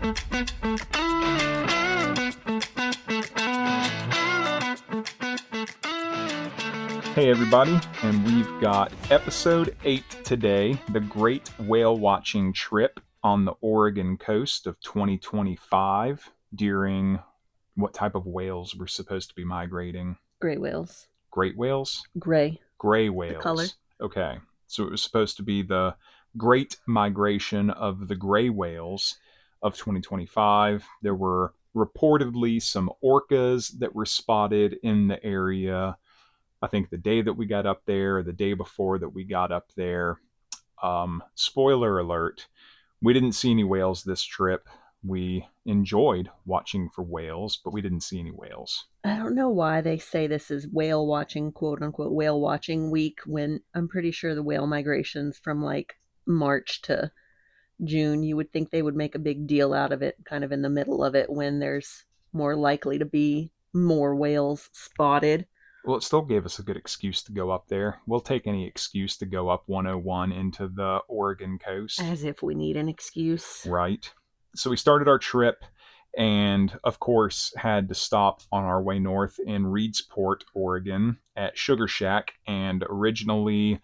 Hey everybody, and we've got episode 8 today, the Great Whale Watching Trip on the Oregon coast of 2025 during what type of whales we're supposed to be migrating? Gray whales. Great whales? Gray. Gray whales. The color. Okay, so it was supposed to be the Great Migration of the Gray Whales of 2025. There were reportedly some orcas that were spotted in the area. I think the day that we got up there, or the day before that we got up there. Spoiler alert, we didn't see any whales this trip. We enjoyed watching for whales, but we didn't see any whales. I don't know why they say this is whale watching, quote unquote, whale watching week, when I'm pretty sure the whale migrations from like March to June. You would think they would make a big deal out of it kind of in the middle of it when there's more likely to be more whales spotted. Well, it still gave us a good excuse to go up there. We'll take any excuse to go up 101 into the Oregon coast. As if we need an excuse. Right. So we started our trip and, of course, had to stop on our way north in Reedsport, Oregon at Sugar Shack. And originally,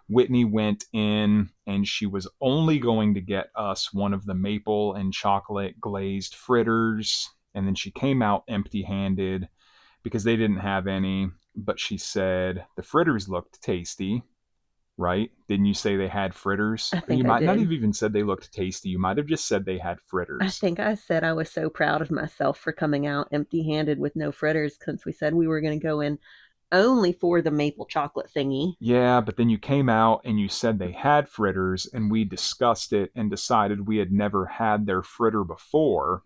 Whitney went in and she was only going to get us one of the maple and chocolate glazed fritters. And then she came out empty-handed because they didn't have any. But she said the fritters looked tasty, right? Didn't you say they had fritters? I think you I might did. not have even said they looked tasty. You might have just said they had fritters. I think I said I was so proud of myself for coming out empty-handed with no fritters, since we said we were going to go in only for the maple chocolate thingy. Yeah, but then you came out and you said they had fritters, and we discussed it and decided we had never had their fritter before.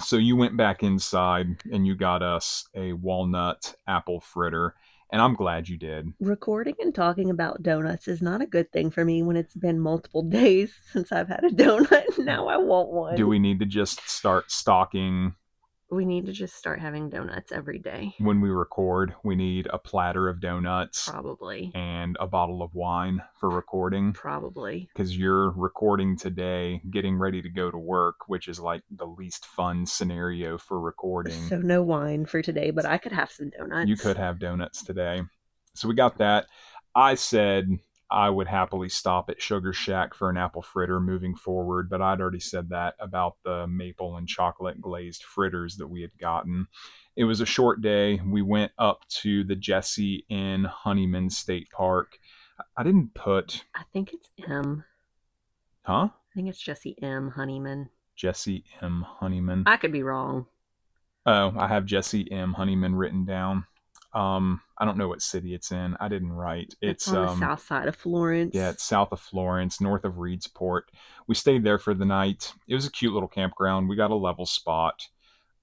So you went back inside and you got us a walnut apple fritter, and I'm glad you did. Recording and talking about donuts is not a good thing for me when it's been multiple days since I've had a donut. Now I want one. Do we need to just start stocking? We need to just start having donuts every day. When we record, we need a platter of donuts. Probably. And a bottle of wine for recording. Probably. Because you're recording today, getting ready to go to work, which is like the least fun scenario for recording. So no wine for today, but I could have some donuts. You could have donuts today. So we got that. I said I would happily stop at Sugar Shack for an apple fritter moving forward, but I'd already said that about the maple and chocolate glazed fritters that we had gotten. It was a short day. We went up to the Jessie in Honeyman State Park. I didn't put... I think it's M. Huh? I think it's Jessie M. Honeyman. Jessie M. Honeyman. I could be wrong. Oh, I have Jessie M. Honeyman written down. I don't know what city it's in. I didn't write. It's on the south side of Florence. Yeah, it's south of Florence, north of Reedsport. We stayed there for the night. It was a cute little campground. We got a level spot.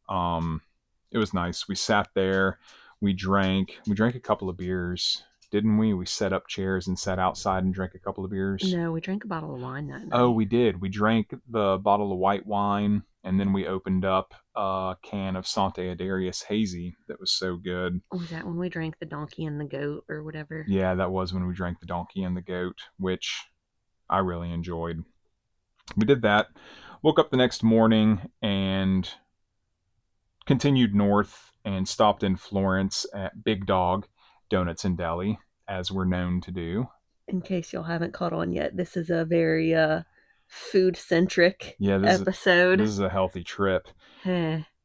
It was nice. We sat there. We drank a couple of beers, didn't we? We set up chairs and sat outside and drank a couple of beers. No, we drank a bottle of wine that night. Oh, we did. We drank the bottle of white wine, and then we opened up a can of Sante Adarius Hazy that was so good. Was that when we drank the donkey and the goat or whatever? Yeah, that was when we drank the donkey and the goat, which I really enjoyed. We did that. Woke up the next morning and continued north and stopped in Florence at Big Dog Donuts and Deli, as we're known to do. In case y'all haven't caught on yet, this is a very food-centric episode. This is a healthy trip.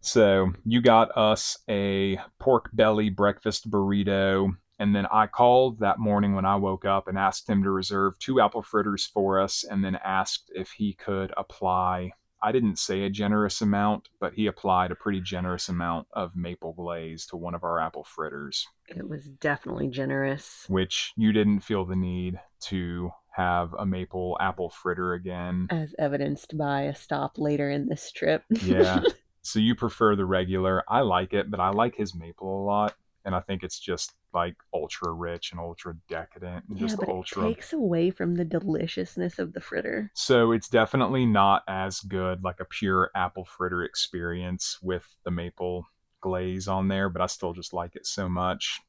So you got us a pork belly breakfast burrito, and then I called that morning when I woke up and asked him to reserve 2 apple fritters for us, and then asked if he could apply, I didn't say a generous amount, but he applied a pretty generous amount of maple glaze to one of our apple fritters. It was definitely generous. Which you didn't feel the need to have a maple apple fritter again. As evidenced by a stop later in this trip. Yeah. So you prefer the regular. I like it, but I like his maple a lot. And I think it's just like ultra rich and ultra decadent. And yeah, just but ultra... it takes away from the deliciousness of the fritter. So it's definitely not as good, like a pure apple fritter experience with the maple glaze on there, but I still just like it so much.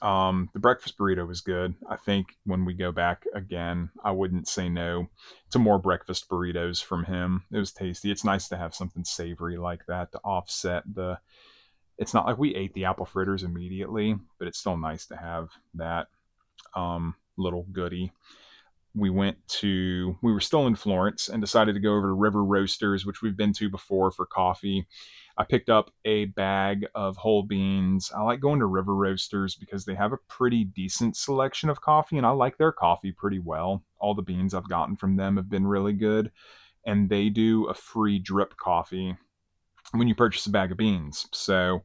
The breakfast burrito was good. I think when we go back again, I wouldn't say no to more breakfast burritos from him. It was tasty. It's nice to have something savory like that to offset the. It's not like we ate the apple fritters immediately, but it's still nice to have that little goodie. We were still in Florence and decided to go over to River Roasters, which we've been to before for coffee. I picked up a bag of whole beans. I like going to River Roasters because they have a pretty decent selection of coffee, and I like their coffee pretty well. All the beans I've gotten from them have been really good, and they do a free drip coffee when you purchase a bag of beans. So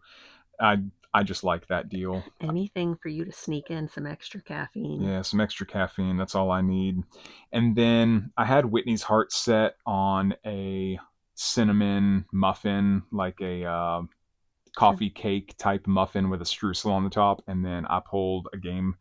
I I just like that deal. Anything for you to sneak in some extra caffeine. Yeah, some extra caffeine. That's all I need. And then I had Whitney's heart set on a cinnamon muffin, like a coffee cake type muffin with a streusel on the top. And then I pulled a game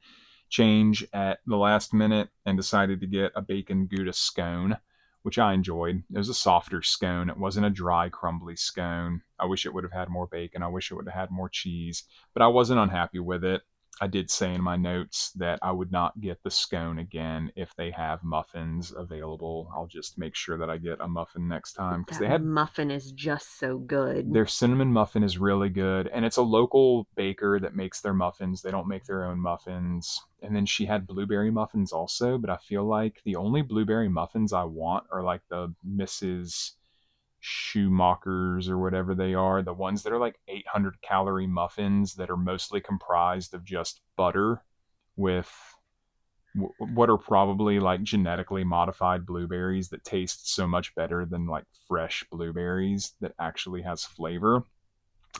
change at the last minute and decided to get a bacon Gouda scone, which I enjoyed. It was a softer scone. It wasn't a dry, crumbly scone. I wish it would have had more bacon. I wish it would have had more cheese, but I wasn't unhappy with it. I did say in my notes that I would not get the scone again if they have muffins available. I'll just make sure that I get a muffin next time because That they had muffin is just so good. their cinnamon muffin is really good, and it's a local baker that makes their muffins. They don't make their own muffins. And then she had blueberry muffins also, but I feel like the only blueberry muffins I want are like the Mrs. Schumacher's or whatever they are, the ones that are like 800 calorie muffins that are mostly comprised of just butter with what are probably like genetically modified blueberries that taste so much better than like fresh blueberries that actually has flavor.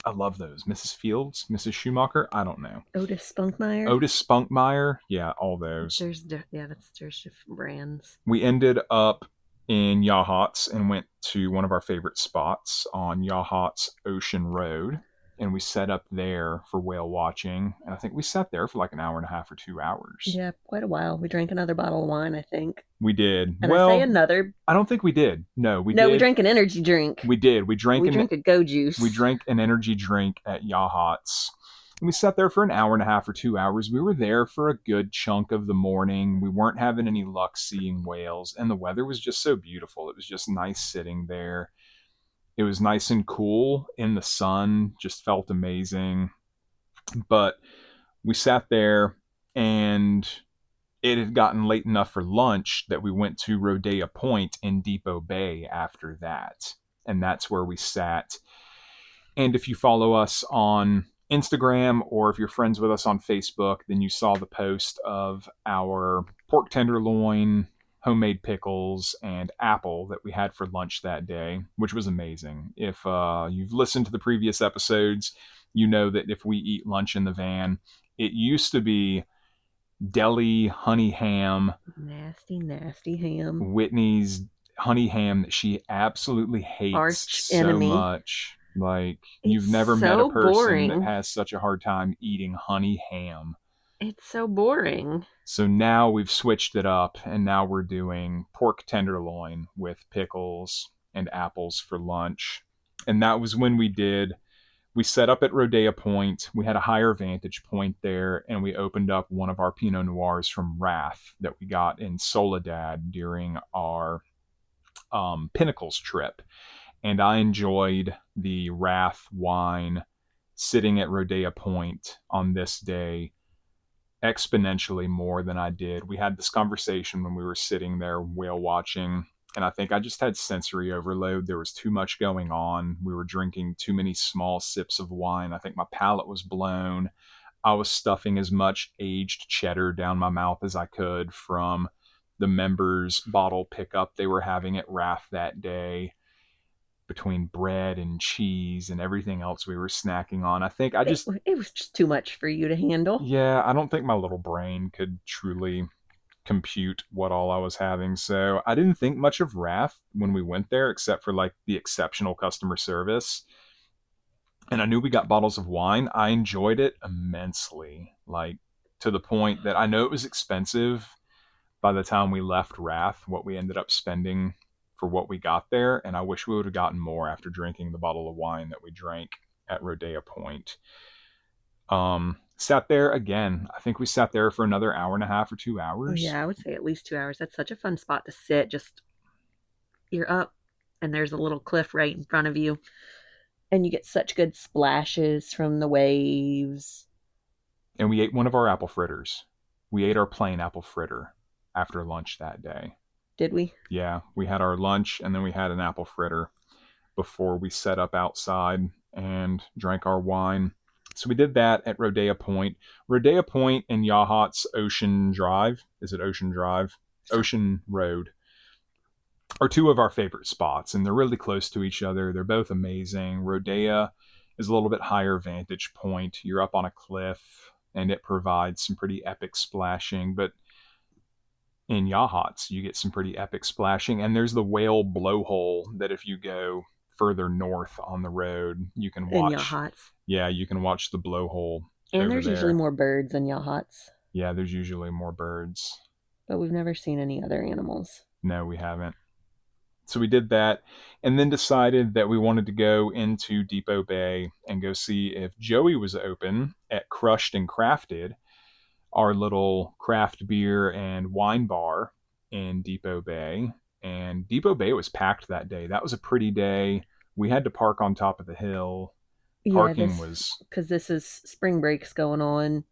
I love those. Mrs. Fields, Mrs. Schumacher, I don't know. Otis Spunkmeyer. Otis Spunkmeyer, yeah, all those. There's different brands. We ended up in Yachats and went to one of our favorite spots on Yachats Ocean Road. And we set up there for whale watching. And I think we sat there for like an hour and a half or 2 hours. Yeah, quite a while. We drank another bottle of wine, I think. We did. And I say another. I don't think we did. No, we No, did. we drank an energy drink. We did. We drank a Go Juice. We drank an energy drink at Yachats. And we sat there for an hour and a half or 2 hours. We were there for a good chunk of the morning. We weren't having any luck seeing whales, and the weather was just so beautiful. It was just nice sitting there. It was nice and cool in the sun, just felt amazing. But we sat there, and it had gotten late enough for lunch that we went to Rodea Point in Depoe Bay after that. And that's where we sat. And if you follow us on Instagram or if you're friends with us on Facebook, then you saw the post of our pork tenderloin, homemade pickles, and apple that we had for lunch that day, which was amazing. If you've listened to the previous episodes, you know that if we eat lunch in the van, it used to be deli honey ham. Nasty, nasty ham. Whitney's honey ham that she absolutely hates Arch so enemy. much. Like, It's you've never so met a person boring. that has such a hard time eating honey ham. It's so boring. So now we've switched it up, and now we're doing pork tenderloin with pickles and apples for lunch. And that was when we set up at Rodea Point. We had a higher vantage point there, and we opened up one of our Pinot Noirs from Wrath that we got in Soledad during our Pinnacles trip. And I enjoyed the Wrath wine sitting at Rodea Point on this day exponentially more than I did. We had this conversation when we were sitting there whale watching, and I think I just had sensory overload. There was too much going on. We were drinking too many small sips of wine. I think my palate was blown. I was stuffing as much aged cheddar down my mouth as I could from the members' bottle pickup they were having at Wrath that day, between bread and cheese and everything else we were snacking on. I think it was just too much for you to handle. Yeah, I don't think my little brain could truly compute what all I was having. So I didn't think much of Wrath when we went there, except for like the exceptional customer service. And I knew we got bottles of wine. I enjoyed it immensely, like to the point that I know it was expensive by the time we left Wrath, what we ended up spending for what we got there. And I wish we would have gotten more after drinking the bottle of wine that we drank at Rodea Point. Sat there again. I think we sat there for another hour and a half or 2 hours. Yeah, I would say at least 2 hours. That's such a fun spot to sit. Just you're up and there's a little cliff right in front of you. And you get such good splashes from the waves. And we ate one of our apple fritters. We ate our plain apple fritter after lunch that day. Did we? Yeah, we had our lunch and then we had an apple fritter before we set up outside and drank our wine. So we did that at Rodeo Point. Rodeo Point and Yachats Ocean Drive. Is it Ocean Drive? Ocean Road are two of our favorite spots, and they're really close to each other. They're both amazing. Rodeo is a little bit higher vantage point. You're up on a cliff, and it provides some pretty epic splashing. But in Yachats, you get some pretty epic splashing. And there's the whale blowhole that if you go further north on the road, you can In watch. Yachats. Yeah, you can watch the blowhole And over there's there. usually more birds in Yachats. Yeah, there's usually more birds. But we've never seen any other animals. No, we haven't. So we did that and then decided that we wanted to go into Depoe Bay and go see if Joey was open at Crushed and Crafted, our little craft beer and wine bar in Depoe Bay. And Depoe Bay was packed that day. That was a pretty day. We had to park on top of the hill. Parking was... Because this is spring breaks going on.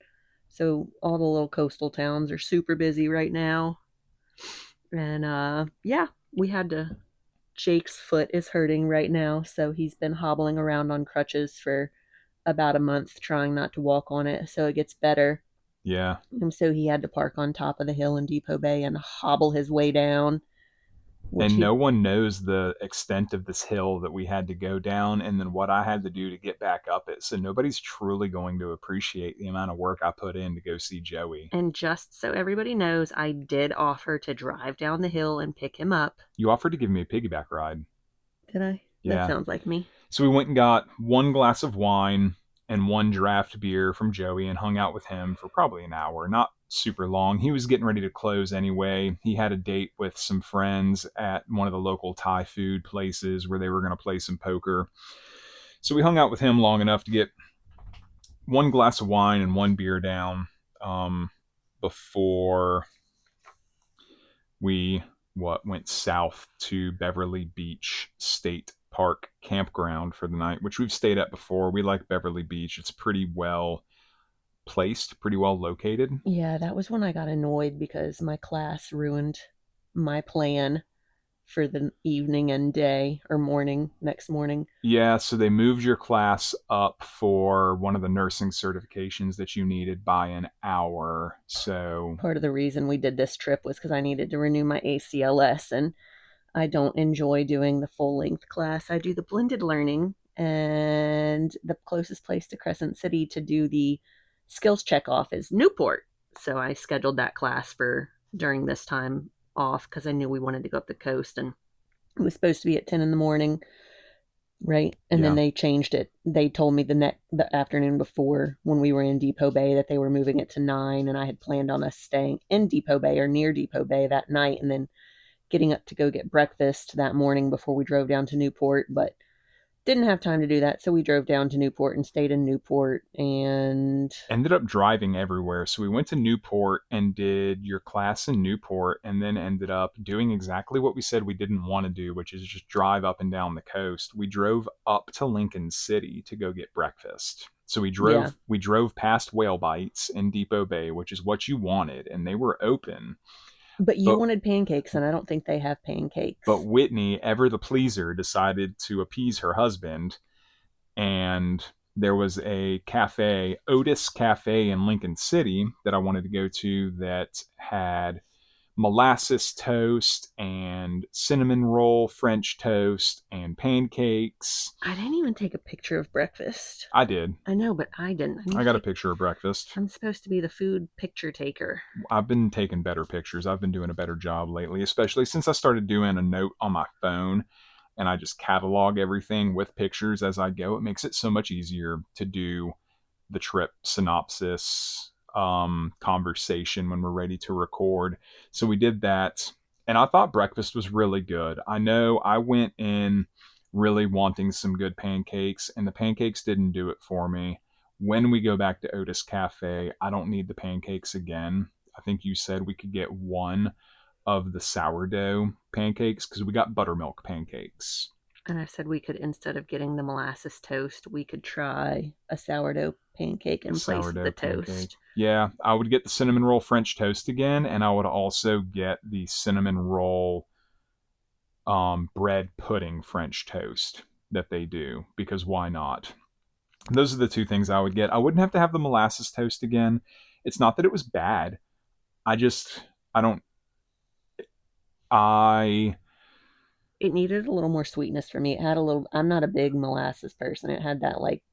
So all the little coastal towns are super busy right now. And yeah, we had to. Jake's foot is hurting right now, so he's been hobbling around on crutches for about a month, trying not to walk on it so it gets better. Yeah. And so he had to park on top of the hill in Depoe Bay and hobble his way down. And no one knows the extent of this hill that we had to go down and then what I had to do to get back up it. So nobody's truly going to appreciate the amount of work I put in to go see Joey. And just so everybody knows, I did offer to drive down the hill and pick him up. You offered to give me a piggyback ride. Did I? Yeah. That sounds like me. So we went and got one glass of wine and one draft beer from Joey and hung out with him for probably an hour. Not super long. He was getting ready to close anyway. He had a date with some friends at one of the local Thai food places where they were going to play some poker. So we hung out with him long enough to get one glass of wine and one beer down before we went south to Beverly Beach State Park campground for the night, which we've stayed at before. We like Beverly Beach. It's pretty well placed, pretty well located. Yeah, that was when I got annoyed because my class ruined my plan for the evening and day or next morning. Yeah, so they moved your class up for one of the nursing certifications that you needed by an hour. So part of the reason we did this trip was because I needed to renew my ACLS, and I don't enjoy doing the full length class. I do the blended learning, and the closest place to Crescent City to do the skills check off is Newport. So I scheduled that class for during this time off because I knew we wanted to go up the coast, and it was supposed to be at 10 in the morning, right? And then they changed it. They told me the afternoon before when we were in Depoe Bay that they were moving it to 9, and I had planned on us staying in Depoe Bay or near Depoe Bay that night and then getting up to go get breakfast that morning before we drove down to Newport, but didn't have time to do that. So we drove down to Newport and stayed in Newport and ended up driving everywhere. So we went to Newport and did your class in Newport and then ended up doing exactly what we said we didn't want to do, which is just drive up and down the coast. We drove up to Lincoln City to go get breakfast. So we drove past Whale Bites in Depoe Bay, which is what you wanted, and they were open. But you wanted pancakes, and I don't think they have pancakes. But Whitney, ever the pleaser, decided to appease her husband, and there was a cafe, Otis Cafe in Lincoln City, that I wanted to go to that had molasses toast and cinnamon roll French toast and pancakes. I didn't even take a picture of breakfast. I did. I know, but I didn't. I got a picture of breakfast. I'm supposed to be the food picture taker. I've been taking better pictures. I've been doing a better job lately, especially since I started doing a note on my phone and I just catalog everything with pictures as I go. It makes it so much easier to do the trip synopsis conversation when we're ready to record. So we did that, and I thought breakfast was really good. I know I went in really wanting some good pancakes, and the pancakes didn't do it for me. When we go back to Otis Cafe, I don't need the pancakes again. I think you said we could get one of the sourdough pancakes because we got buttermilk pancakes. And I said we could, instead of getting the molasses toast, we could try a sourdough pancake A in place of the sourdough pancake. toast. Yeah, I would get the cinnamon roll French toast again, and I would also get the cinnamon roll bread pudding French toast that they do, because why not? Those are the two things I would get. I wouldn't have to have the molasses toast again. It's not that it was bad. I just, I don't, I, It needed a little more sweetness for me. It had a little, I'm not a big molasses person. It had that like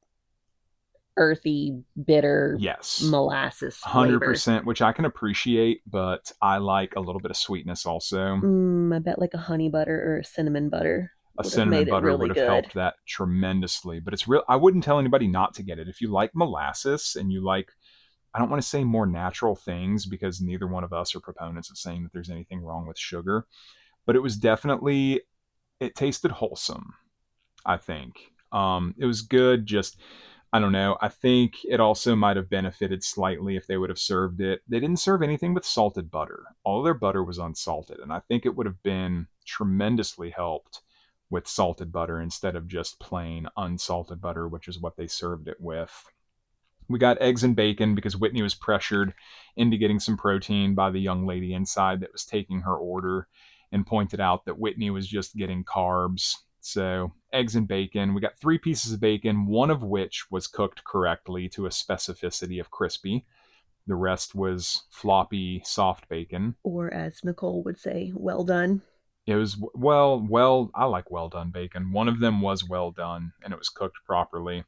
earthy, bitter yes, molasses flavor. 100%, which I can appreciate, but I like a little bit of sweetness also. I bet like a honey butter or a cinnamon butter A would have cinnamon made it butter really would have good. helped that tremendously. But it's real. I wouldn't tell anybody not to get it. If you like molasses and you like, I don't want to say more natural things because neither one of us are proponents of saying that there's anything wrong with sugar, but it was definitely, it tasted wholesome, I think. It was good, just, I don't know. I think it also might have benefited slightly if they would have served it. They didn't serve anything with salted butter. All their butter was unsalted, and I think it would have been tremendously helped with salted butter instead of just plain unsalted butter, which is what they served it with. We got eggs and bacon because Whitney was pressured into getting some protein by the young lady inside that was taking her order and pointed out that Whitney was just getting carbs. So, eggs and bacon. We got 3 pieces of bacon, one of which was cooked correctly to a specificity of crispy. The rest was floppy, soft bacon. Or as Nicole would say, well done. It was I like well done bacon. One of them was well done and it was cooked properly.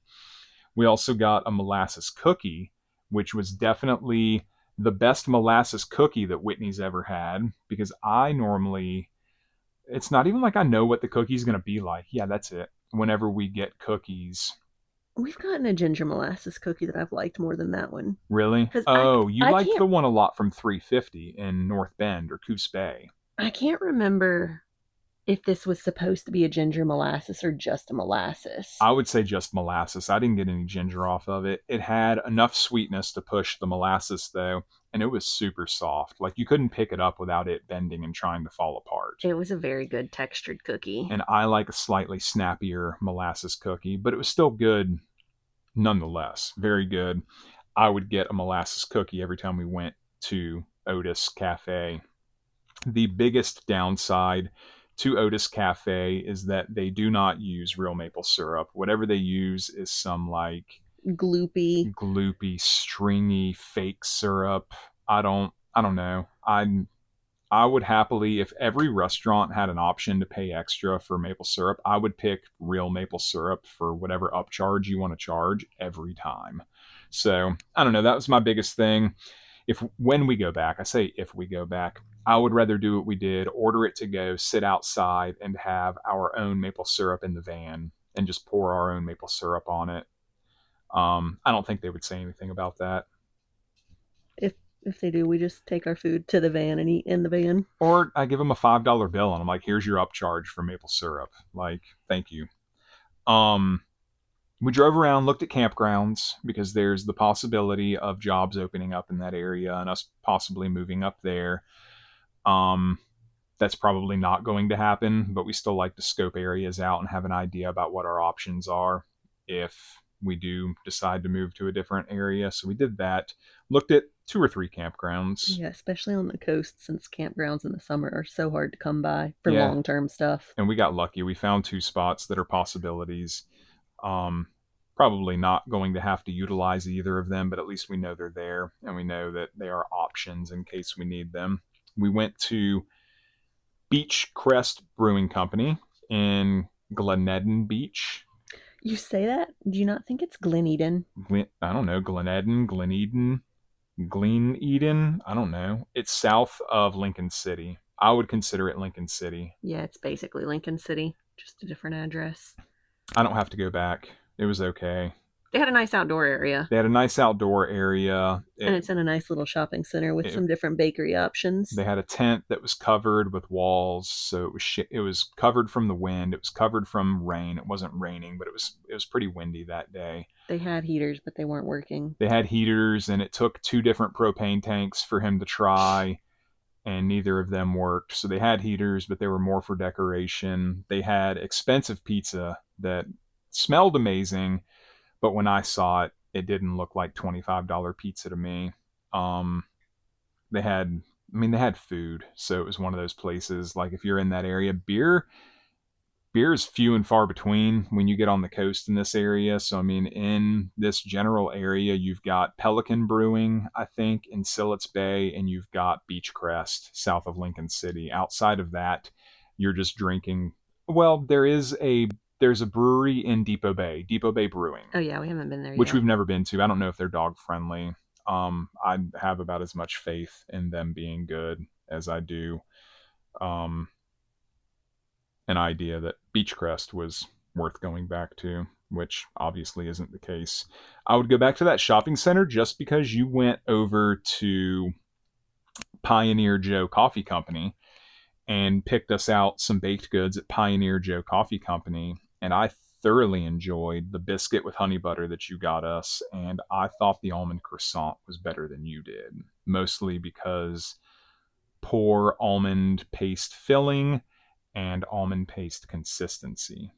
We also got a molasses cookie, which was definitely the best molasses cookie that Whitney's ever had because I normally, it's not even like I know what the cookie's going to be like. Yeah, that's it. Whenever we get cookies. We've gotten a ginger molasses cookie that I've liked more than that one. Really? Because Oh, you I liked can't the one a lot from 350 in North Bend or Coos Bay. I can't remember if this was supposed to be a ginger molasses or just a molasses. I would say just molasses. I didn't get any ginger off of it. It had enough sweetness to push the molasses, though, and it was super soft. Like you couldn't pick it up without it bending and trying to fall apart. It was a very good textured cookie. And I like a slightly snappier molasses cookie, but it was still good nonetheless. Very good. I would get a molasses cookie every time we went to Otis Cafe. The biggest downside to Otis Cafe is that they do not use real maple syrup. Whatever they use is some like Gloopy. gloopy, stringy, fake syrup. I don't know. I would happily, if every restaurant had an option to pay extra for maple syrup, I would pick real maple syrup for whatever upcharge you want to charge every time. So I don't know. That was my biggest thing. If when we go back, I say if we go back, I would rather do what we did, order it to go, sit outside, and have our own maple syrup in the van and just pour our own maple syrup on it. I don't think they would say anything about that. If they do, we just take our food to the van and eat in the van. Or I give them a $5 bill and I'm like, here's your upcharge for maple syrup. Like, thank you. Um, we drove around, looked at campgrounds because there's the possibility of jobs opening up in that area and us possibly moving up there. Um, that's probably not going to happen, but we still like to scope areas out and have an idea about what our options are if we do decide to move to a different area. So we did that. Looked at 2 or 3 campgrounds. Yeah, especially on the coast since campgrounds in the summer are so hard to come by for Yeah, long term stuff. and we got lucky. We found 2 spots that are possibilities. Um, Probably not going to have to utilize either of them, but at least we know they're there and we know that they are options in case we need them. We went to Beach Crest Brewing Company in Gleneden Beach. You say that? Do you not think it's Glen Eden? I don't know, Gleneden, Glen Eden. I don't know. It's south of Lincoln City. I would consider it Lincoln City. Yeah, it's basically Lincoln City, just a different address. I don't have to go back. It was okay. They had a nice outdoor area. They had a nice outdoor area. And it's in a nice little shopping center with it some different bakery options. They had a tent that was covered with walls, so it was covered from the wind. It was covered from rain. It wasn't raining, but it was pretty windy that day. They had heaters, but they weren't working. They had heaters, and it took 2 different propane tanks for him to try, and neither of them worked. So they had heaters, but they were more for decoration. They had expensive pizza that smelled amazing, but when I saw it, it didn't look like $25 pizza to me. Um, they had they had food, so it was one of those places, like, if you're in that area, beer is few and far between when you get on the coast in this area. So in this general area, you've got Pelican Brewing, I think, in Sillet's Bay, and you've got Beechcrest south of Lincoln City. Outside of that, you're just drinking. Well, there's a brewery in Depoe Bay Brewing. Oh yeah, we haven't been there Which yet. We've never been to. I don't know if they're dog friendly. I have about as much faith in them being good as I do an idea that Beechcrest was worth going back to, which obviously isn't the case. I would go back to that shopping center just because you went over to Pioneer Joe Coffee Company and picked us out some baked goods at Pioneer Joe Coffee Company, and I thoroughly enjoyed the biscuit with honey butter that you got us, and I thought the almond croissant was better than you did, mostly because poor almond paste filling and almond paste consistency.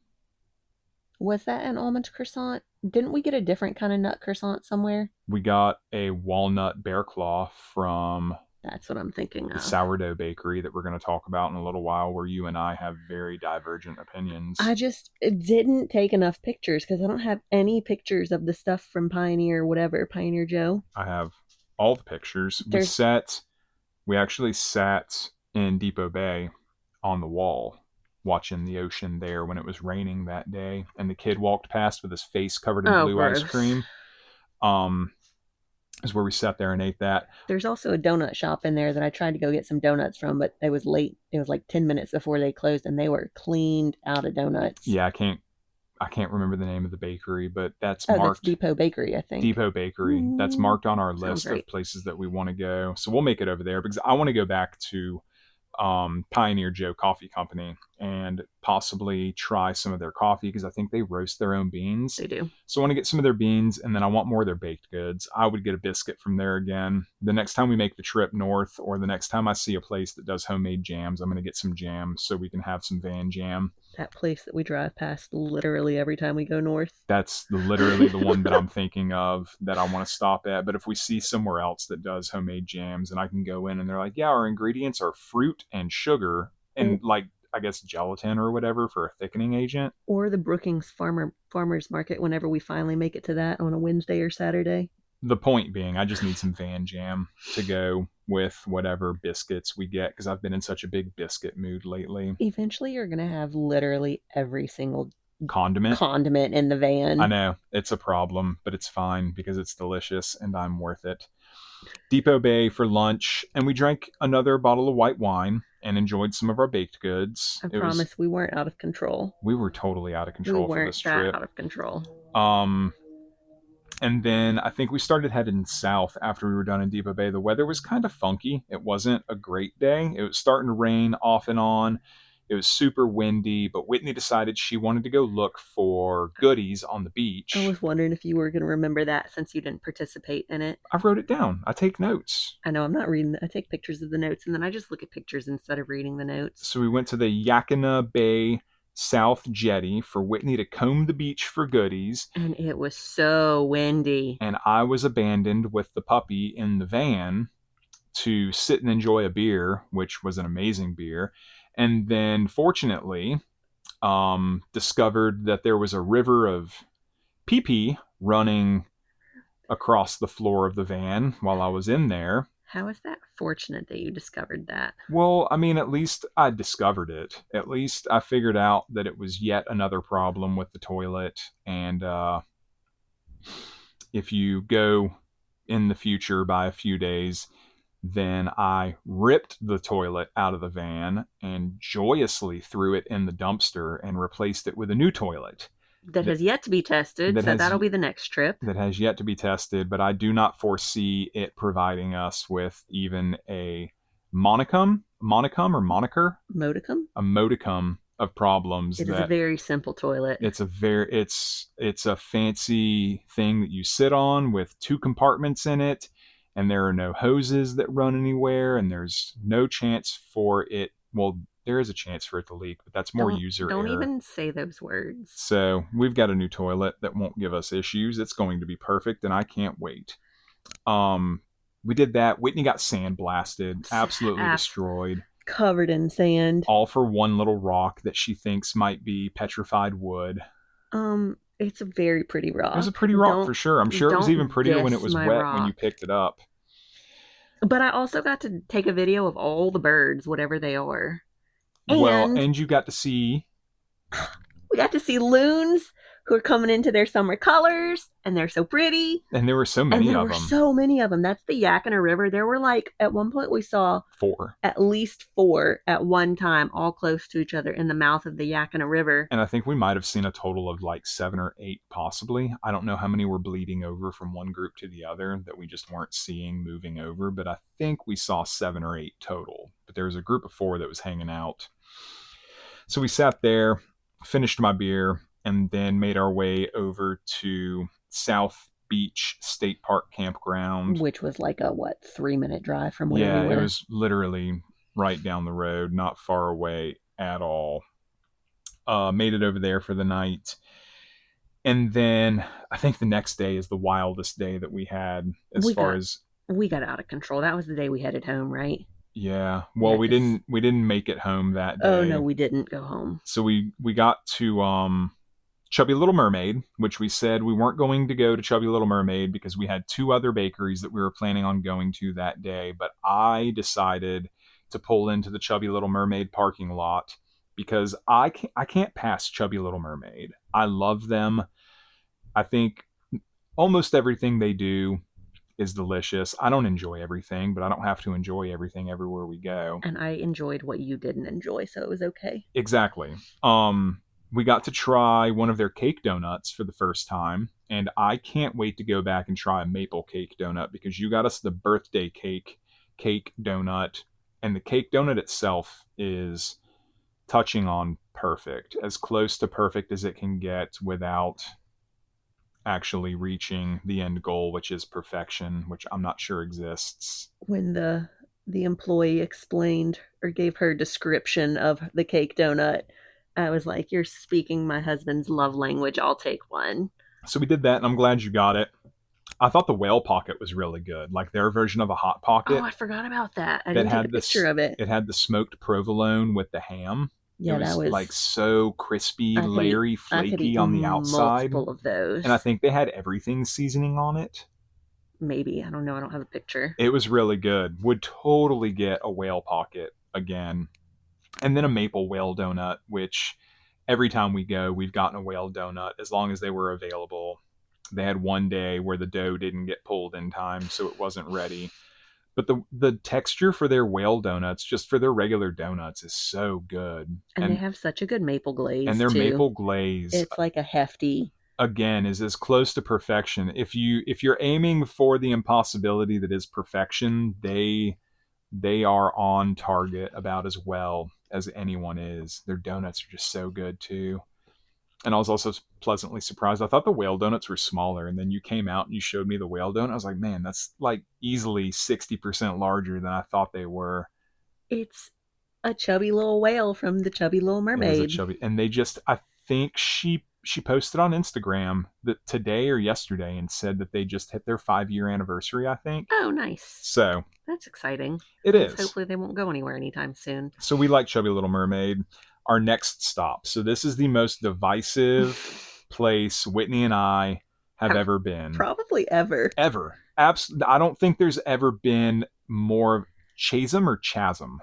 Was that an almond croissant? Didn't we get a different kind of nut croissant somewhere? We got a walnut bear claw from That's what I'm thinking the of. sourdough bakery that we're going to talk about in a little while, where you and I have very divergent opinions. I just didn't take enough pictures because I don't have any pictures of the stuff from Pioneer, whatever, Pioneer Joe. I have all the pictures. We actually sat in Depoe Bay on the wall watching the ocean there when it was raining that day, and the kid walked past with his face covered in blue gross. ice cream. Is where we sat there and ate that. There's also a donut shop in there that I tried to go get some donuts from, but it was late. It was like 10 minutes before they closed, and they were cleaned out of donuts. Yeah, I can't remember the name of the bakery, but that's marked. That's Depoe Bakery, I think. Depoe Bakery. That's marked on our list of places that we want to go. So we'll make it over there because I want to go back to Pioneer Joe Coffee Company and possibly try some of their coffee because I think they roast their own beans. They do. So I want to get some of their beans, and then I want more of their baked goods. I would get a biscuit from there again. The next time we make the trip north, or the next time I see a place that does homemade jams, I'm going to get some jam so we can have some van jam. That place that we drive past literally every time we go north. That's literally the one that I'm thinking of that I want to stop at. But if we see somewhere else that does homemade jams and I can go in and they're like, yeah, our ingredients are fruit and sugar and like, I guess, gelatin or whatever for a thickening agent. Or the Brookings Farmers Market whenever we finally make it to that on a Wednesday or Saturday. The point being, I just need some van jam to go with whatever biscuits we get because I've been in such a big biscuit mood lately. Eventually, you're going to have literally every single condiment in the van. I know. It's a problem, but it's fine because it's delicious and I'm worth it. Depoe Bay for lunch, and we drank another bottle of white wine and enjoyed some of our baked goods. I promise we weren't out of control. We were totally out of control for this trip. We weren't out of control. And then I think we started heading south after we were done in Depoe Bay. The weather was kind of funky. It wasn't a great day. It was starting to rain off and on. It was super windy, but Whitney decided she wanted to go look for goodies on the beach. I was wondering if you were going to remember that since you didn't participate in it. I wrote it down. I take notes. I know, I'm not reading. I take pictures of the notes, and then I just look at pictures instead of reading the notes. So we went to the Yakima Bay South Jetty for Whitney to comb the beach for goodies. And it was so windy. And I was abandoned with the puppy in the van to sit and enjoy a beer, which was an amazing beer. And then, fortunately, discovered that there was a river of pee-pee running across the floor of the van while I was in there. How is that fortunate that you discovered that? Well, at least I discovered it. At least I figured out that it was yet another problem with the toilet. And if you go in the future by a few days, then I ripped the toilet out of the van and joyously threw it in the dumpster and replaced it with a new toilet. that that has yet to be tested, that so has that'll be the next trip. that has yet to be tested, but I do not foresee it providing us with even a monicum or moniker, Modicum? a modicum of problems. It is a That very simple toilet. it's a fancy thing that you sit on with two compartments in it, and there are no hoses that run anywhere, and there's no chance for it. Well, there is a chance for it to leak, but that's more user Don't error. even say those words. So we've got a new toilet that won't give us issues. It's going to be perfect, and I can't wait. Um, we did that. Whitney got sandblasted, absolutely destroyed. Covered in sand. All for one little rock that she thinks might be petrified wood. It's a very pretty rock. It was a pretty rock for sure. I'm sure it was even prettier when it was wet rock. when you picked it up. But I also got to take a video of all the birds, whatever they are. And you got to see... We got to see loons who are coming into their summer colors, and they're so pretty. And there were so many of them. And there were so many of them. That's the Yakima River. There were at one point we saw 4. At least 4 at one time, all close to each other in the mouth of the Yakima River. And I think we might have seen a total of 7 or 8 possibly. I don't know how many were bleeding over from one group to the other that we just weren't seeing moving over, but I think we saw 7 or 8 total. But there was a group of 4 that was hanging out. So we sat there, finished my beer, and then made our way over to South Beach State Park Campground. Which was a 3-minute drive from where we were? Yeah, it was literally right down the road, not far away at all. Made it over there for the night. And then I think the next day is the wildest day that we had we got out of control. That was the day we headed home, right? Yeah. Well, we didn't make it home that day. Oh no, we didn't go home. So we got to Chubby Little Mermaid, which we said we weren't going to go to Chubby Little Mermaid because we had 2 other bakeries that we were planning on going to that day. But I decided to pull into the Chubby Little Mermaid parking lot because I can't pass Chubby Little Mermaid. I love them. I think almost everything they do is delicious. I don't enjoy everything, but I don't have to enjoy everything everywhere we go. And I enjoyed what you didn't enjoy, so it was okay. Exactly. We got to try one of their cake donuts for the first time, and I can't wait to go back and try a maple cake donut because you got us the birthday cake donut, and the cake donut itself is touching on perfect, as close to perfect as it can get without actually reaching the end goal, which is perfection, which I'm not sure exists. When the employee explained or gave her description of the cake donut, I was like, you're speaking my husband's love language. I'll take one. So we did that, and I'm glad you got it. I thought the whale pocket was really good, like their version of a hot pocket. Oh, I forgot about that. I didn't take a picture of it. It had the smoked provolone with the ham. Yeah, it was so crispy, layery, flaky on the outside. Multiple of those. And I think they had everything seasoning on it. Maybe. I don't know. I don't have a picture. It was really good. Would totally get a whale pocket again. And then a maple whale donut, which every time we go, we've gotten a whale donut as long as they were available. They had one day where the dough didn't get pulled in time, so it wasn't ready. But the texture for their whale donuts, just for their regular donuts, is so good. And they have such a good maple glaze, and their maple glaze, it's like a hefty, again, is as close to perfection. If you're aiming for the impossibility that is perfection, they are on target about as well as anyone is. Their donuts are just so good too. And I was also pleasantly surprised. I thought the whale donuts were smaller, and then you came out and you showed me the whale donut. I was like, man, that's easily 60% larger than I thought they were. It's a chubby little whale from the Chubby Little Mermaid. It is a chubby, and I think she posted on Instagram that today or yesterday and said that they just hit their 5-year anniversary, I think. Oh, nice. So that's exciting. It is. Hopefully they won't go anywhere anytime soon. So we like Chubby Little Mermaid. Our next stop. So this is the most divisive place Whitney and I have ever been. Probably ever. Ever. I don't think there's ever been more chasm or chasm.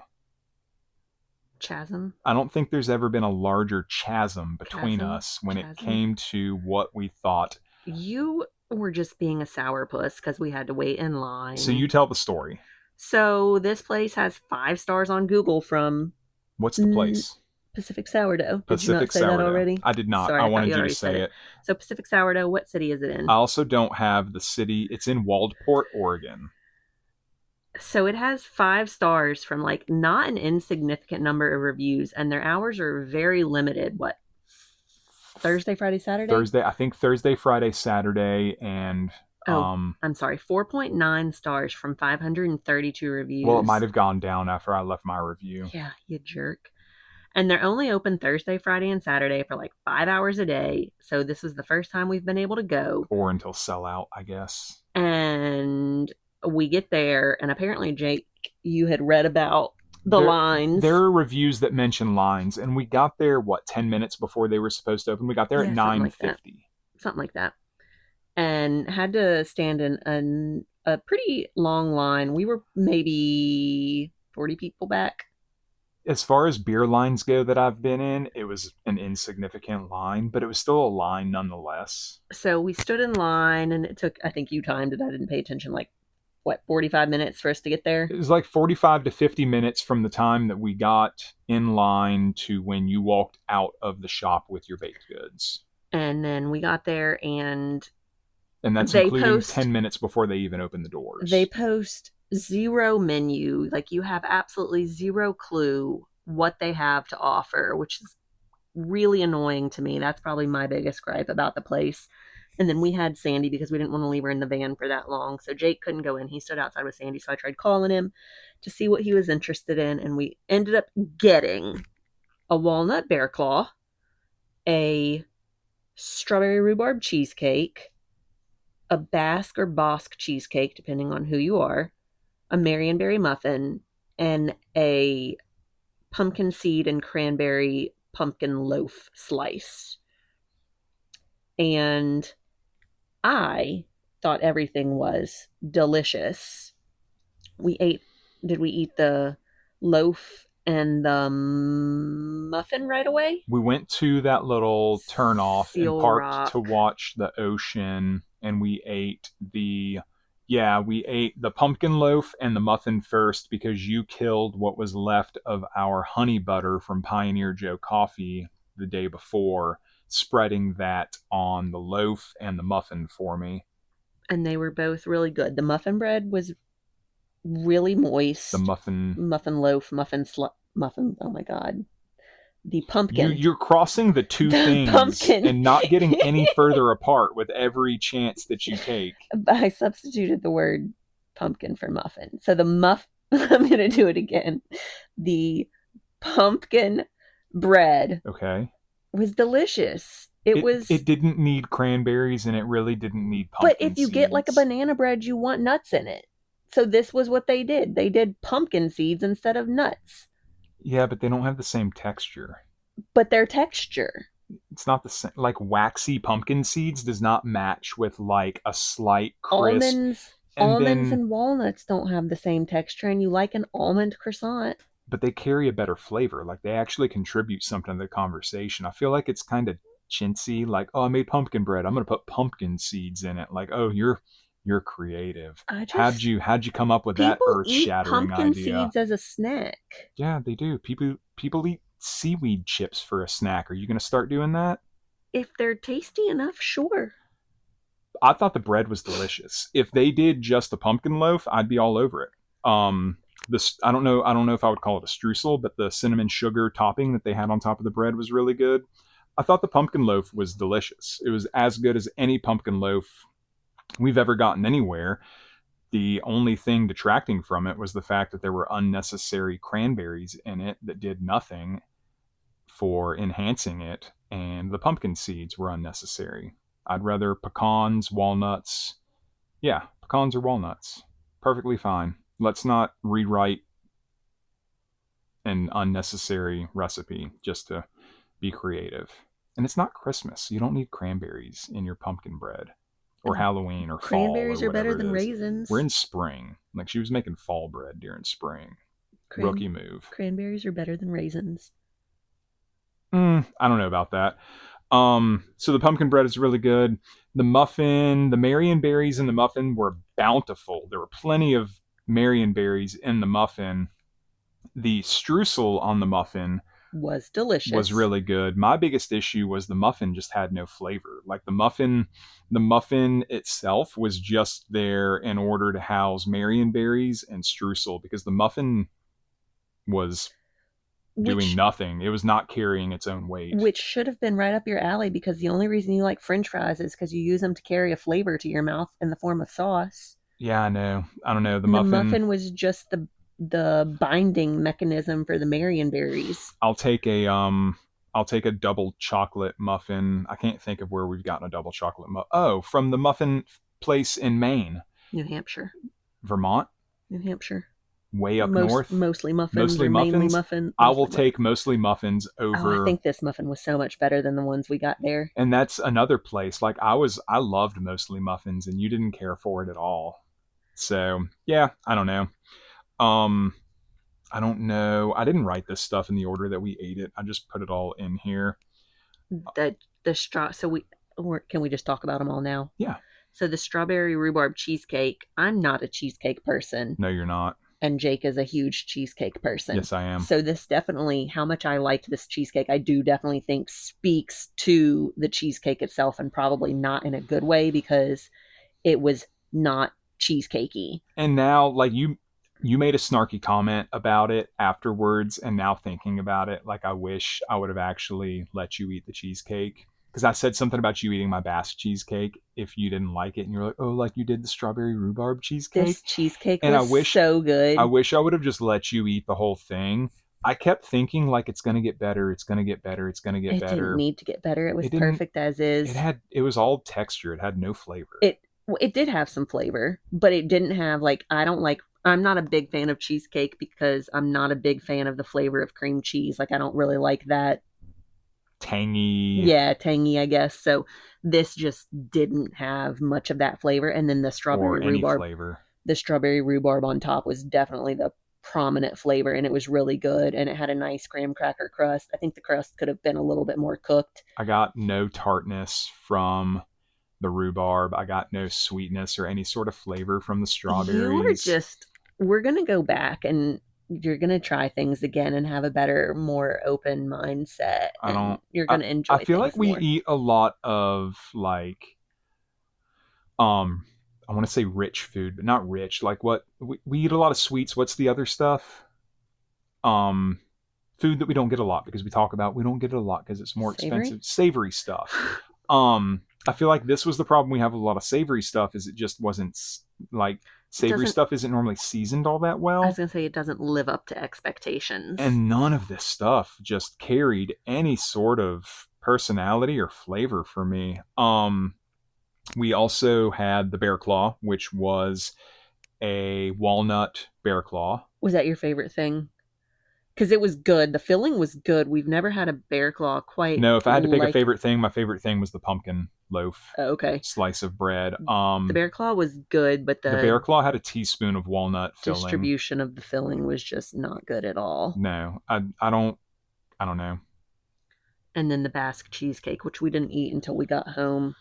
Chasm? I don't think there's ever been a larger chasm between us when it came to what we thought. You were just being a sourpuss because we had to wait in line. So you tell the story. So this place has 5 stars on Google from... What's the place? Pacific sourdough. Did you not Pacific say that sourdough. already? I did not. Sorry, I I thought wanted you you to already said say it. it. So Pacific sourdough, what city is it I in? also don't have the city. It's in Waldport, Oregon. So it has 5 stars from like not an insignificant number of reviews, and their hours are very limited. What, Thursday, Friday, Saturday? Thursday, I think Thursday, Friday, Saturday, and Oh, I'm sorry, 4.9 stars from 532 well, it might reviews. have gone down after I left my review. Yeah, you jerk. And they're only open Thursday, Friday, and Saturday for like 5 hours a day. So this was the first time we've been able to go. Or until sellout, I guess. And we get there, and apparently, Jake, you had read about the There, lines. there are reviews that mention lines, and we got there, what, 10 minutes before they were supposed to open? We got there at Yeah, something like that. 9:50. Something like that. And had to stand in a pretty long line. We were maybe 40 people back. As far as beer lines go that I've been in, it was an insignificant line, but it was still a line nonetheless. So we stood in line, and it took, I think you timed it, I didn't pay attention, like, what, 45 minutes for us to get there? It was like 45 to 50 minutes from the time that we got in line to when you walked out of the shop with your baked goods. And then we got there, and And that's they including post 10 minutes before they even open the doors. they post zero menu. Like, you have absolutely zero clue what they have to offer, which is really annoying to me. That's probably my biggest gripe about the place. And then we had Sandy because we didn't want to leave her in the van for that long. So Jake couldn't go in. He stood outside with Sandy. So I tried calling him to see what he was interested in. And we ended up getting a walnut bear claw, a strawberry rhubarb cheesecake, a Basque or Bosque cheesecake, depending on who you are, a Marionberry muffin, and a pumpkin seed and cranberry pumpkin loaf slice. And I thought everything was delicious. Did we eat the loaf and the muffin right away? We went to that little turnoff and Seal parked to Rock. watch the ocean, and we ate the pumpkin loaf and the muffin first because you killed what was left of our honey butter from Pioneer Joe Coffee the day before, spreading that on the loaf and the muffin for me. And they were both really good. The muffin bread was really The moist. muffin. Muffin loaf, muffin. Oh my god, the pumpkin. You're crossing the two The things pumpkin. and not getting any further apart with every chance that you take. I substituted the word pumpkin for muffin. So the I'm going to do it again. The pumpkin bread Okay. was delicious. It didn't need cranberries and it really didn't need but pumpkin if you get like a seeds. banana bread, you want nuts in it. So this was what they did. They did pumpkin seeds instead of nuts. Yeah, but they don't have the same texture. But their texture. It's not the same. Like waxy pumpkin seeds does not match with like a slight crisp. And Almonds then, and walnuts don't have the same texture, and you like an almond croissant. but they carry a better flavor. Like they actually contribute something to the conversation. I feel like it's kind of chintzy. Like, oh, I made pumpkin bread. I'm gonna put pumpkin seeds in it. Like, oh, you're creative. I How'd you come up with that People earth eat shattering pumpkin idea? seeds as a snack. Yeah, they do. People eat seaweed chips for a snack. Are you gonna start doing that? If they're tasty enough, sure. I thought the bread was delicious. If they did just a pumpkin loaf, I'd be all over it. This I don't know if I would call it a streusel, but the cinnamon sugar topping that they had on top of the bread was really good. I thought the pumpkin loaf was delicious. It was as good as any pumpkin loaf we've ever gotten anywhere. The only thing detracting from it was the fact that there were unnecessary cranberries in it that did nothing for enhancing it, and the pumpkin seeds were unnecessary. I'd rather pecans, walnuts. Yeah, pecans or walnuts. Perfectly fine. Let's not rewrite an unnecessary recipe just to be creative. And it's not Christmas. You don't need cranberries in your pumpkin bread or Halloween or fall or Cranberries are better whatever it than is. raisins. We're in spring. Like she was making fall bread during spring. Rookie move. Cranberries are better than raisins. I don't know about that. So the pumpkin bread is really good. The muffin, the Marion berries in the muffin were bountiful. There were plenty of Marion berries in the muffin. The streusel on the muffin was delicious. Was really good. My biggest issue was the muffin just had no flavor. Like the muffin itself was just there in order to house Marionberries and streusel, because the muffin was doing nothing. It was not carrying its own weight. Which should have been right up your alley, because the only reason you like French fries is because you use them to carry a flavor to your mouth in the form of sauce. Yeah, I know. I don't know. The muffin was just the binding mechanism for the Marionberries. I'll take a double chocolate muffin. I can't think of where we've gotten a double chocolate muffin. Oh, from the muffin place in Maine. New Hampshire. Vermont? New Hampshire. Way up north? Mostly muffins. Mostly muffins? Mainly muffins. I will take mostly muffins over... Oh, I think this muffin was so much better than the ones we got there. And that's another place. Like, I loved mostly muffins, and you didn't care for it at all. So, yeah, I don't know. I don't know. I didn't write this stuff in the order that we ate it. I just put it all in here. Can we just talk about them all now? Yeah. So the strawberry rhubarb cheesecake, I'm not a cheesecake person. No, you're not. And Jake is a huge cheesecake person. Yes, I am. So this definitely, how much I liked this cheesecake, I do definitely think speaks to the cheesecake itself, and probably not in a good way, because it was not cheesecakey. And now, like, you made a snarky comment about it afterwards, and now thinking about it, like, I wish I would have actually let you eat the cheesecake, because I said something about you eating my Basque cheesecake if you didn't like it, and you're like, oh, like you did the strawberry rhubarb cheesecake. This cheesecake was so good. I wish I would have just let you eat the whole thing. I kept thinking, like, it's going to get better, it's going to get better, it's going to get better. It didn't need to get better. It was perfect as is. It was all texture. It had no flavor. It did have some flavor, but it didn't have, like, I'm not a big fan of cheesecake because I'm not a big fan of the flavor of cream cheese. Like, I don't really like that. Tangy. Yeah, tangy, I guess. So this just didn't have much of that flavor. And then the strawberry rhubarb flavor. The strawberry rhubarb on top was definitely the prominent flavor, and it was really good, and it had a nice graham cracker crust. I think the crust could have been a little bit more cooked. I got no tartness from the rhubarb. I got no sweetness or any sort of flavor from the strawberries. We're going to go back, and you're going to try things again and have a better, more open mindset. You're going to enjoy things. I feel like we eat a lot of, like, I want to say rich food, but not rich. Like, what we eat a lot of sweets. What's the other stuff? Food that we don't get a lot, because we talk about we don't get it a lot because it's more expensive. Savory stuff. I feel like this was the problem we have with a lot of savory stuff, is it just wasn't, like, savory stuff isn't normally seasoned all that well. I was going to say, it doesn't live up to expectations. And none of this stuff just carried any sort of personality or flavor for me. We also had the bear claw, which was a walnut bear claw. Was that your favorite thing? Because it was good. The filling was good. We've never had a bear claw quite. No, if I had to pick a favorite thing, my favorite thing was the pumpkin loaf. Slice of bread. The bear claw was good, but the bear claw had a teaspoon of walnut filling. Distribution of the filling was just not good at all. No, I don't know. And then the Basque cheesecake, which we didn't eat until we got home.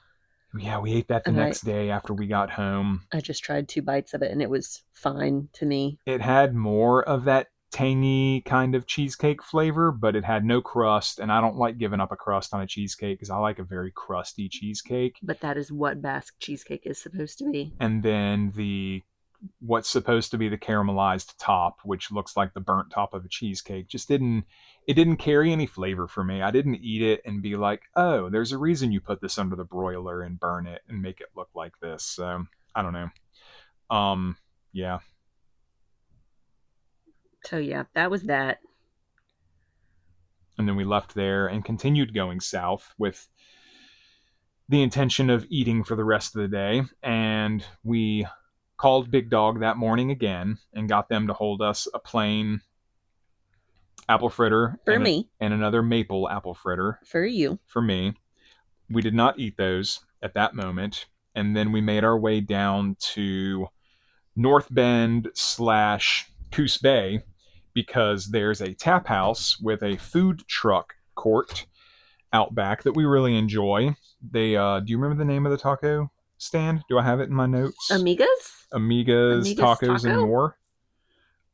Yeah, we ate that the next day after we got home. I just tried 2 bites of it, and it was fine to me. It had more of that tangy kind of cheesecake flavor, but it had no crust, and I don't like giving up a crust on a cheesecake because I like a very crusty cheesecake. But that is what Basque cheesecake is supposed to be. And then what's supposed to be the caramelized top, which looks like the burnt top of a cheesecake, it didn't carry any flavor for me. I didn't eat it and be like, oh, there's a reason you put this under the broiler and burn it and make it look like this. So I don't know. Yeah. So yeah, that was that. And then we left there and continued going south with the intention of eating for the rest of the day. And we called Big Dog that morning again and got them to hold us a plain apple fritter for me, and another maple apple fritter for you. For me. We did not eat those at that moment. And then we made our way down to North Bend / Coos Bay, because there's a tap house with a food truck court out back that we really enjoy. They do you remember the name of the taco stand? Do I have it in my notes? Amiga's Tacos and More.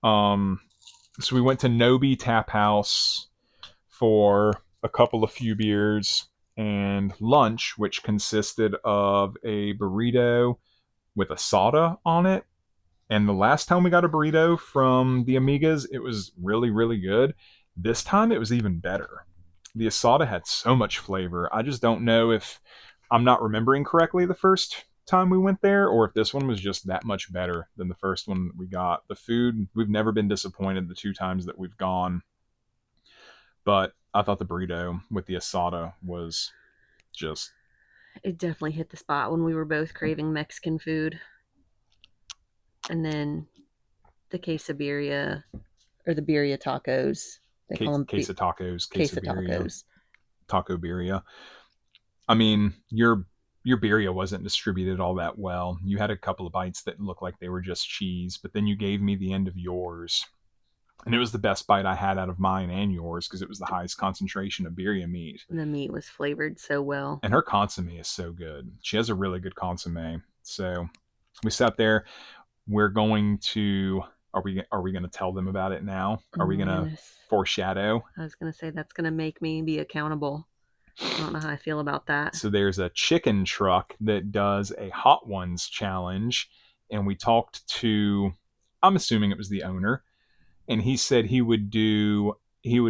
So we went to Nobi Tap House for a couple of few beers and lunch, which consisted of a burrito with a soda on it. And the last time we got a burrito from the Amigas, it was really, really good. This time it was even better. The asada had so much flavor. I just don't know if I'm not remembering correctly the first time we went there, or if this one was just that much better than the first one that we got. The food, we've never been disappointed the 2 times that we've gone. But I thought the burrito with the asada was just... It definitely hit the spot when we were both craving Mexican food. And then the quesabirria, or the birria tacos. They call them queso tacos, queso quesabirria, tacos. taco birria. I mean, your birria wasn't distributed all that well. You had a couple of bites that looked like they were just cheese, but then you gave me the end of yours. And it was the best bite I had out of mine and yours because it was the highest concentration of birria meat. And the meat was flavored so well. And her consomme is so good. She has a really good consomme. So we sat there. We're going to... Are we going to tell them about it now? Are we going to foreshadow? I was going to say that's going to make me be accountable. I don't know how I feel about that. So there's a chicken truck that does a Hot Ones challenge. And we talked to... I'm assuming it was the owner. And he said he would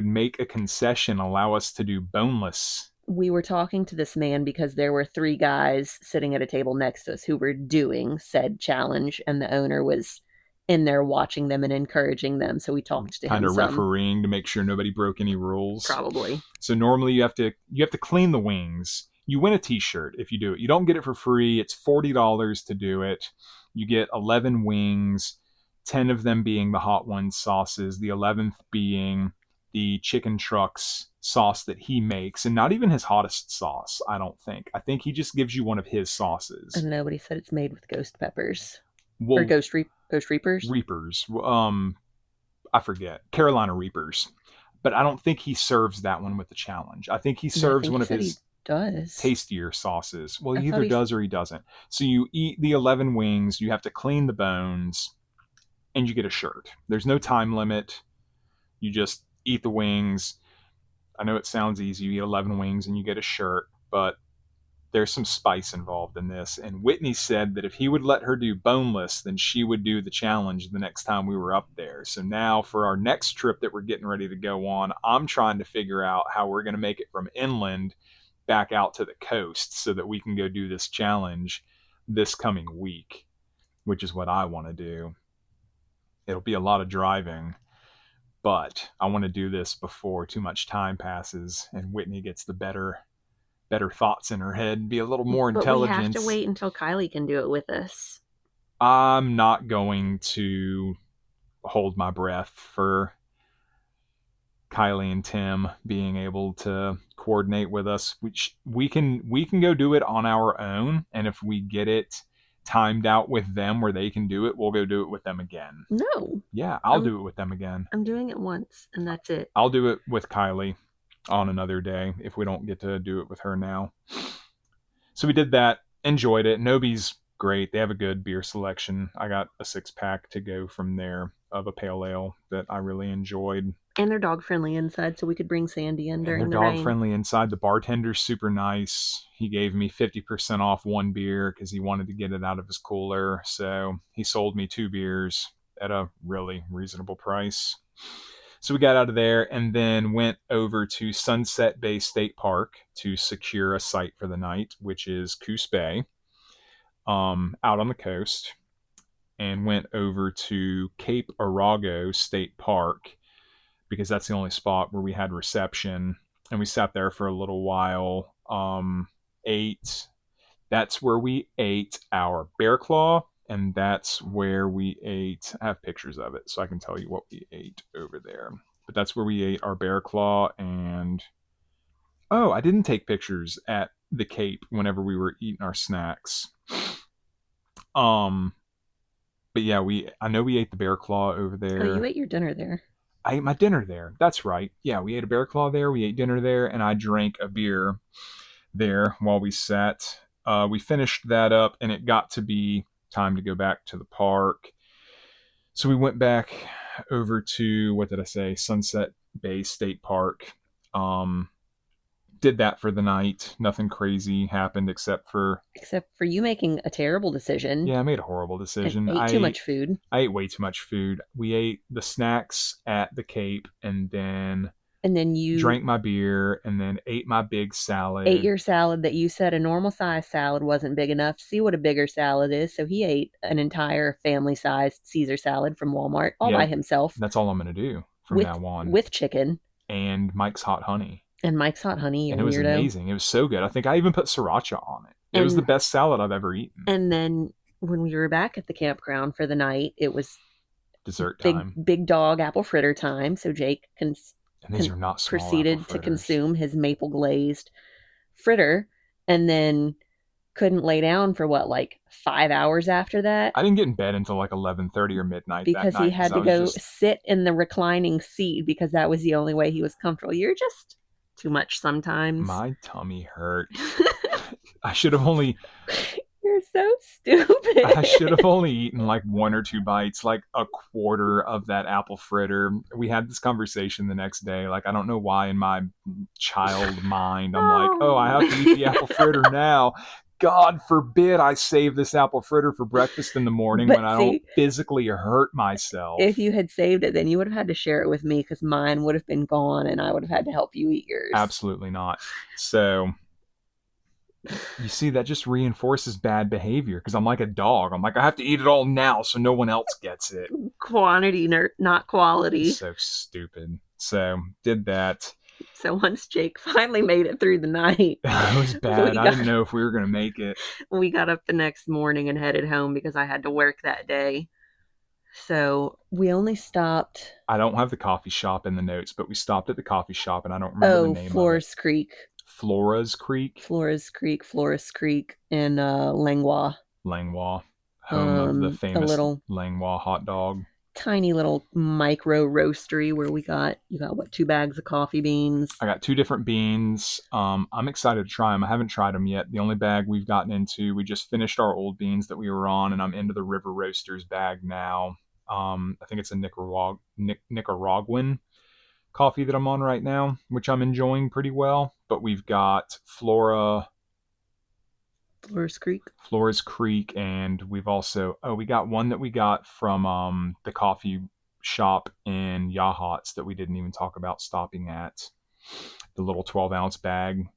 make a concession, allow us to do boneless. We were talking to this man because there were 3 guys sitting at a table next to us who were doing said challenge, and the owner was in there watching them and encouraging them. So we talked to him, kind of refereeing to make sure nobody broke any rules. Probably. So normally you have to clean the wings. You win a t-shirt if you do it. You don't get it for free. It's $40 to do it. You get 11 wings, 10 of them being the Hot Ones sauces, the 11th being the chicken truck's sauce that he makes, and not even his hottest sauce, I don't think. I think he just gives you one of his sauces. And nobody said it's made with ghost peppers. Well, or ghost reapers? Reapers. I forget. Carolina Reapers. But I don't think he serves that one with the challenge. I think he serves one of his tastier sauces. Well, he either does or he doesn't. So you eat the 11 wings, you have to clean the bones, and you get a shirt. There's no time limit. You just eat the wings. I know it sounds easy. You eat 11 wings and you get a shirt, but there's some spice involved in this. And Whitney said that if he would let her do boneless, then she would do the challenge the next time we were up there. So now for our next trip that we're getting ready to go on, I'm trying to figure out how we're going to make it from inland back out to the coast so that we can go do this challenge this coming week, which is what I want to do. It'll be a lot of driving, but I want to do this before too much time passes and Whitney gets the better thoughts in her head, be a little more intelligent. But we have to wait until Kylie can do it with us. I'm not going to hold my breath for Kylie and Tim being able to coordinate with us. Which we can go do it on our own, and if we get it timed out with them where they can do it, we'll go do it with them again. No. Yeah, I'll do it with them again. I'm doing it once, and that's it. I'll do it with Kylie on another day if we don't get to do it with her now. So we did that, enjoyed it. Nobi's great. They have a good beer selection. I got a 6-pack to go from there of a pale ale that I really enjoyed. And they're dog friendly inside, so we could bring Sandy in during the rain. They're dog friendly inside. The bartender's super nice. He gave me 50% off one beer because he wanted to get it out of his cooler. So he sold me 2 beers at a really reasonable price. So we got out of there and then went over to Sunset Bay State Park to secure a site for the night, which is Coos Bay, out on the coast, and went over to Cape Arago State Park because that's the only spot where we had reception. And we sat there for a little while, that's where we ate our bear claw. And that's where we ate... I have pictures of it, so I can tell you what we ate over there. But that's where we ate our bear claw and... Oh, I didn't take pictures at the Cape whenever we were eating our snacks. But yeah, I know we ate the bear claw over there. Oh, you ate your dinner there. I ate my dinner there. That's right. Yeah, we ate a bear claw there. We ate dinner there, and I drank a beer there while we sat. We finished that up, and it got to be time to go back to the park. So we went back over to, what did I say, Sunset Bay State Park. Did that for the night. Nothing crazy happened except for you making a terrible decision yeah, I made a horrible and decision. ate too much food. I ate way too much food. We ate the snacks at the Cape and then And then you drank my beer and then ate my big ate salad. your salad that you said a normal size salad wasn't big enough. See what a bigger salad is. So he ate an entire family sized Caesar salad from Walmart all Yeah, by himself that's all I'm going to do from with now on. chicken And Mike's Hot Honey. and Mike's Hot Honey, you And it was weirdo. amazing. It was so good. I think I even put sriracha on it. It was the And best salad I've ever eaten. and then when we were back at the campground for the night, it was Dessert big time. big dog apple fritter time. So Jake And these are not small apple proceeded to fritters. consume his maple glazed fritter, and then couldn't lay down for what, like 5 hours after that, I didn't get in bed until like 11:30 or midnight that because he night because had I to was go just sit in the reclining seat because that was the only way he was comfortable. You're just too much sometimes. my tummy hurt. I should have only You're so stupid. I should have only eaten like one or two bites, like a quarter of that apple fritter. We had this conversation the next day. Like, I don't know why in my child mind, I'm like, oh, I have to eat the apple fritter now. God forbid I save this apple fritter for breakfast in the morning But when I see, don't physically hurt myself. if you had saved it, then you would have had to share it with me because mine would have been gone and I would have had to help you eat yours. Absolutely not. So, you see, that just reinforces bad behavior because I'm like a dog. I'm like, I have to eat it all now so no one else gets it. Quantity, not quality. So stupid. So, did that. So once Jake finally made it through the night, It was bad. I didn't know if we were going to make it. We got up the next morning and headed home because I had to work that day. So we only stopped. I don't have the coffee shop in the notes, but we stopped at the coffee shop and I don't remember the name of it. Creek. Flora's Creek? Flores Creek in Langlois. Langlois. Home of the famous Langlois hot dog. Tiny little micro roastery where you got what, 2 bags of coffee beans? I got 2 different beans. I'm excited to try them. I haven't tried them yet. The only bag we've gotten into, we just finished our old beans that we were on, and I'm into the River Roasters bag now. I think it's a Nicaraguan coffee that I'm on right now, which I'm enjoying pretty well. But we've got Flora's Creek, and we've also we got one that we got from the coffee shop in Yachats that we didn't even talk about stopping at. The little 12-ounce bag,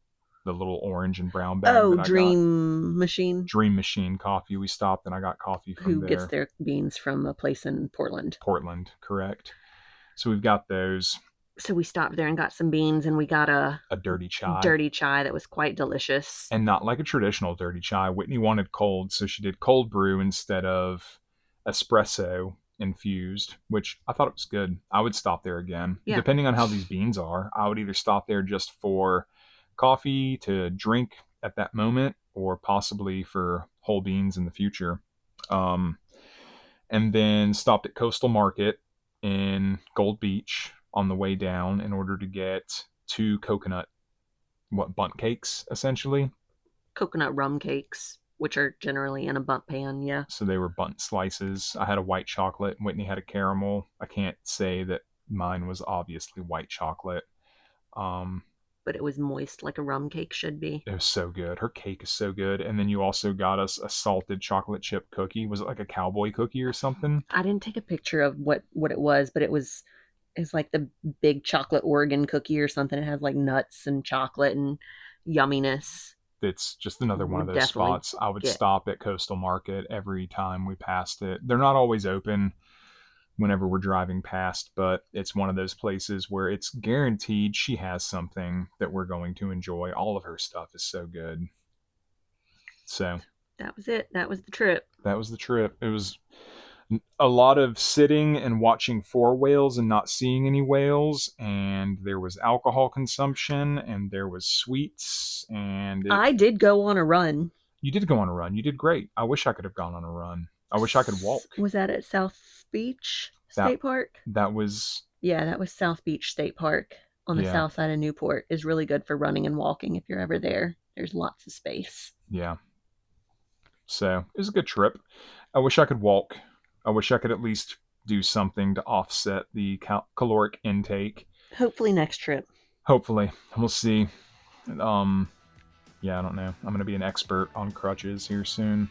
the little orange and brown bag. Oh, Dream Machine coffee. We stopped and I got coffee from Who there. gets their beans from a place in Portland. Portland, correct. So we've got those. So we stopped there and got some beans, and we got a dirty chai that was quite delicious. And not like a traditional dirty chai. Whitney wanted cold, so she did cold brew instead of espresso infused, which I thought it was good. I would stop there again. Yeah. Depending on how these beans are, I would either stop there just for coffee to drink at that moment or possibly for whole beans in the future. And then stopped at Coastal Market in Gold Beach on the way down in order to get 2 bundt cakes, essentially. Coconut rum cakes, which are generally in a bundt pan, yeah. So they were bundt slices. I had a white chocolate. Whitney had a caramel. I can't say that mine was obviously white chocolate. But it was moist like a rum cake should be. It was so good. Her cake is so good. And then you also got us a salted chocolate chip cookie. Was it like a cowboy cookie or something? I didn't take a picture of what it was, but it's like the big chocolate Oregon cookie or something. It has like nuts and chocolate and yumminess. It's just another one of those spots I would stop at Coastal Market every time we passed it. They're not always open whenever we're driving past, but it's one of those places where it's guaranteed she has something that we're going to enjoy. All of her stuff is so good. So that was it. That was the trip. It was a lot of sitting and watching 4 whales and not seeing any whales, and there was alcohol consumption, and there was sweets, and I did go on a run. You did go on a run. You did great. I wish I could have gone on a run. I wish I could walk. Was that at South Beach State Park? That was South Beach State Park on the south side of Newport. Is really good for running and walking if you're ever there. There's lots of space. Yeah. So it was a good trip. I wish I could walk. I wish I could at least do something to offset the caloric intake. Hopefully next trip. Hopefully, we'll see. Um, yeah, I don't know. I'm gonna be an expert on crutches here soon.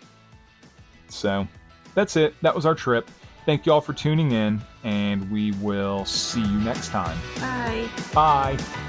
So that's it. That was our trip. Thank you all for tuning in, and we will see you next time. Bye. Bye.